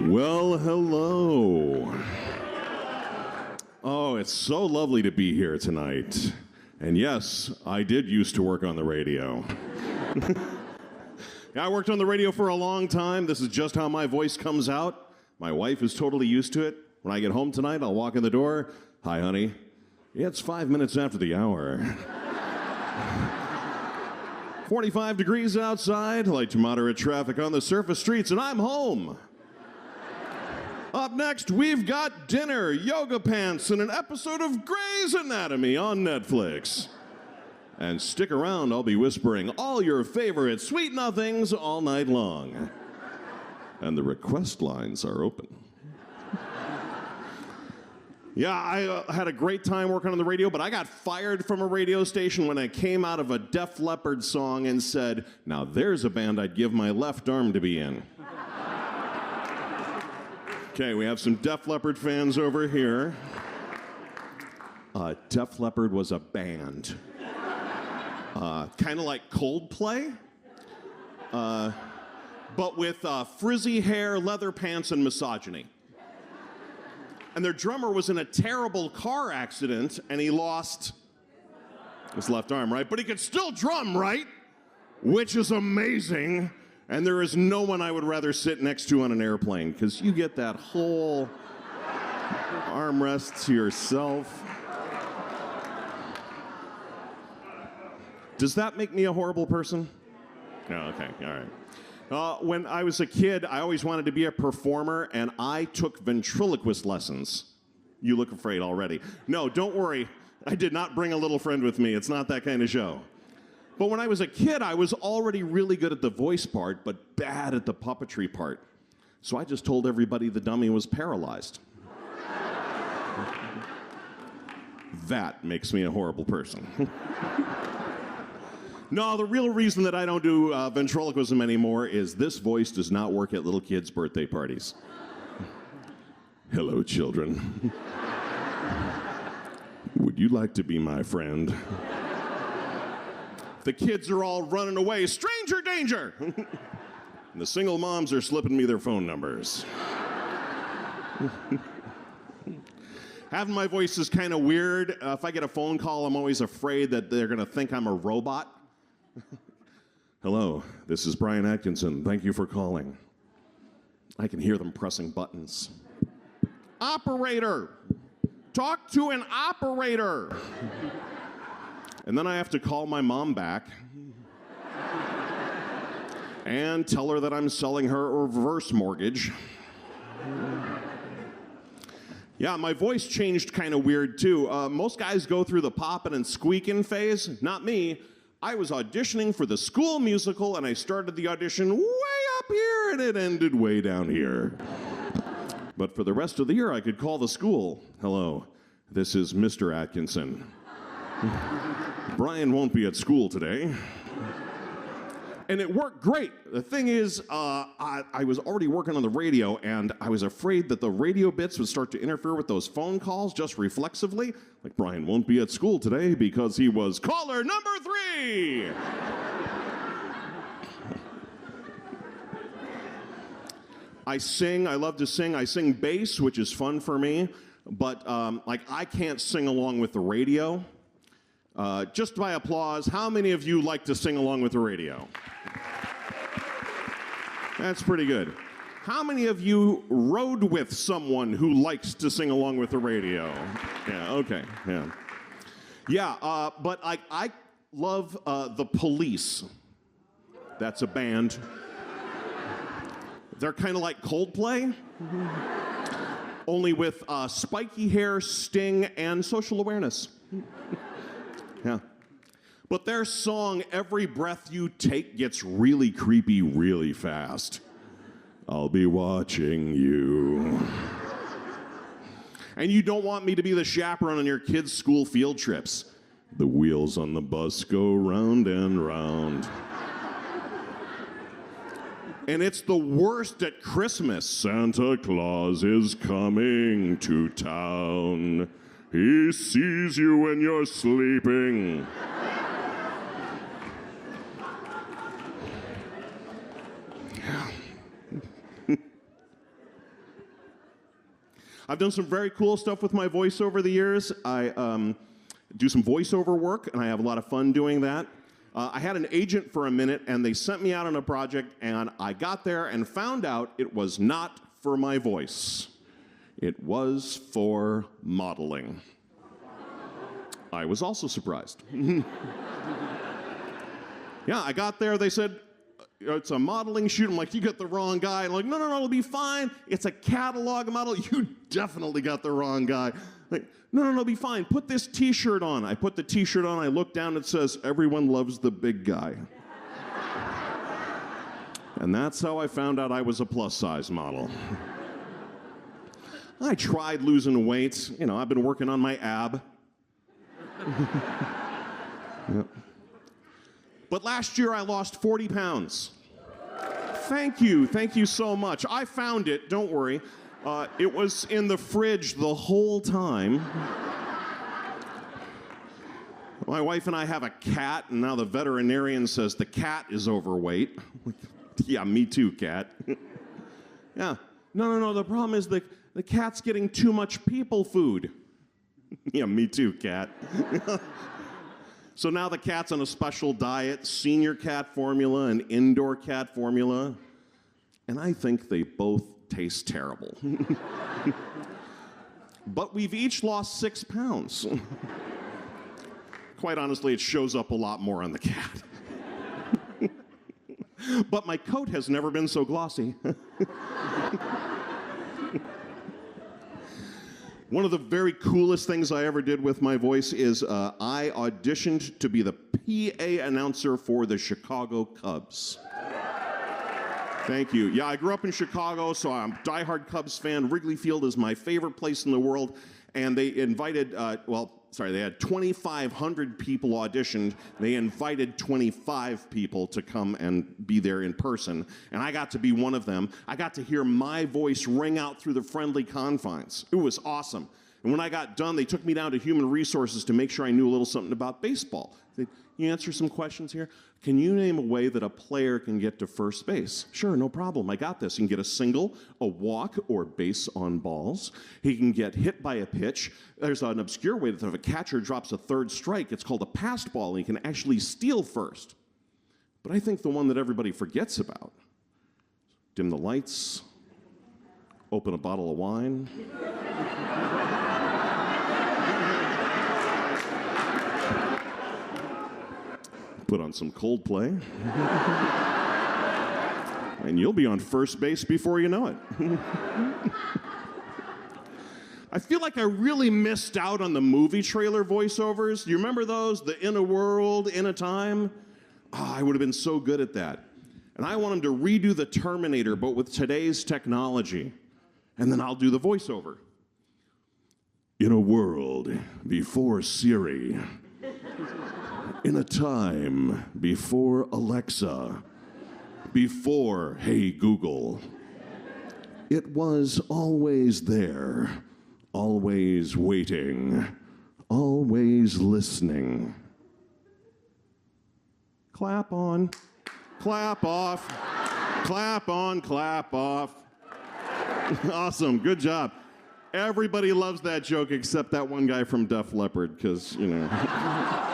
Well, hello. Oh, it's so lovely to be here tonight. And yes, I did used to work on the radio. I worked on the radio for a long time. This is just how my voice comes out. My wife is totally used to it. When I get home tonight, I'll walk in the door. Hi, honey. Yeah, it's 5 minutes after the hour. 45 degrees outside, light to moderate traffic on the surface streets, and I'm home. Up next, we've got dinner, yoga pants, and an episode of Grey's Anatomy on Netflix. And stick around, I'll be whispering all your favorite sweet nothings all night long. And the request lines are open. Yeah, I had a great time working on the radio, but I got fired from a radio station when I came out of a Def Leppard song and said, now there's a band I'd give my left arm to be in. Okay, we have some Def Leppard fans over here. Def Leppard was a band. Kind of like Coldplay, but with frizzy hair, leather pants, and misogyny. And their drummer was in a terrible car accident, and he lost his left arm, right? But he could still drum, right? Which is amazing. And there is no one I would rather sit next to on an airplane, because you get that whole armrest to yourself. Does that make me a horrible person? No, okay, all right. When I was a kid, I always wanted to be a performer, and I took ventriloquist lessons. You look afraid already. No, don't worry. I did not bring a little friend with me. It's not that kind of show. But when I was a kid, I was already really good at the voice part, but bad at the puppetry part. So I just told everybody the dummy was paralyzed. That makes me a horrible person. No, the real reason that I don't do ventriloquism anymore is this voice does not work at little kids' birthday parties. Hello, children. Would you like to be my friend? The kids are all running away. Stranger danger! And the single moms are slipping me their phone numbers. Having my voice is kind of weird. If I get a phone call, I'm always afraid that they're going to think I'm a robot. Hello, this is Brian Atkinson. Thank you for calling. I can hear them pressing buttons. Operator! Talk to an operator! And then I have to call my mom back and tell her that I'm selling her a reverse mortgage. Yeah, my voice changed kind of weird too. Most guys go through the popping and squeaking phase. Not me. I was auditioning for the school musical, and I started the audition way up here, and it ended way down here. But for the rest of the year, I could call the school. Hello, this is Mr. Atkinson. Brian won't be at school today. And it worked great. The thing is, I was already working on the radio, and I was afraid that the radio bits would start to interfere with those phone calls just reflexively. Like, Brian won't be at school today because he was caller number 3. I sing. I love to sing. I sing bass, which is fun for me. But, I can't sing along with the radio. Just by applause, how many of you like to sing along with the radio? That's pretty good. How many of you rode with someone who likes to sing along with the radio? Yeah, okay, yeah. Yeah, but I love The Police. That's a band. They're kind of like Coldplay, only with spiky hair, sting, and social awareness. Yeah. But their song, Every Breath You Take, gets really creepy really fast. I'll be watching you. And you don't want me to be the chaperone on your kids' school field trips. The wheels on the bus go round and round. And it's the worst at Christmas. Santa Claus is coming to town. He sees you when you're sleeping. I've done some very cool stuff with my voice over the years. I do some voiceover work, and I have a lot of fun doing that. I had an agent for a minute, and they sent me out on a project, and I got there and found out it was not for my voice. It was for modeling. I was also surprised. Yeah, I got there, they said, it's a modeling shoot. I'm like, you got the wrong guy. I'm like, no, it'll be fine. It's a catalog model. You definitely got the wrong guy. Like, no, it'll be fine. Put this t-shirt on. I put the t-shirt on. I look down. It says, everyone loves the big guy. And that's how I found out I was a plus-size model. I tried losing weight. You know, I've been working on my ab. Yep. But last year I lost 40 pounds. Thank you so much. I found it, don't worry. It was in the fridge the whole time. My wife and I have a cat, and now the veterinarian says the cat is overweight. Yeah, me too, cat. Yeah, no, the problem is the cat's getting too much people food. Yeah, me too, cat. So now the cat's on a special diet, senior cat formula and indoor cat formula. And I think they both taste terrible. But we've each lost 6 pounds. Quite honestly, it shows up a lot more on the cat. But my coat has never been so glossy. One of the very coolest things I ever did with my voice is I auditioned to be the PA announcer for the Chicago Cubs. Thank you. Yeah, I grew up in Chicago, so I'm a diehard Cubs fan. Wrigley Field is my favorite place in the world. And they invited, they had 2,500 people auditioned. They invited 25 people to come and be there in person. And I got to be one of them. I got to hear my voice ring out through the friendly confines. It was awesome. And when I got done, they took me down to Human Resources to make sure I knew a little something about baseball. They, you answer some questions here? Can you name a way that a player can get to first base? Sure, no problem. I got this. He can get a single, a walk, or base on balls. He can get hit by a pitch. There's an obscure way that if a catcher drops a third strike, it's called a passed ball, and he can actually steal first. But I think the one that everybody forgets about, dim the lights, open a bottle of wine, put on some Coldplay, and you'll be on first base before you know it. I feel like I really missed out on the movie trailer voiceovers. Do you remember those? The In a World, In a Time? Oh, I would have been so good at that. And I want them to redo the Terminator, but with today's technology. And then I'll do the voiceover. In a world before Siri. In a time before Alexa, before Hey Google, it was always there, always waiting, always listening. Clap on, clap off, clap on, clap off. Awesome, good job. Everybody loves that joke except that one guy from Def Leppard, because, you know.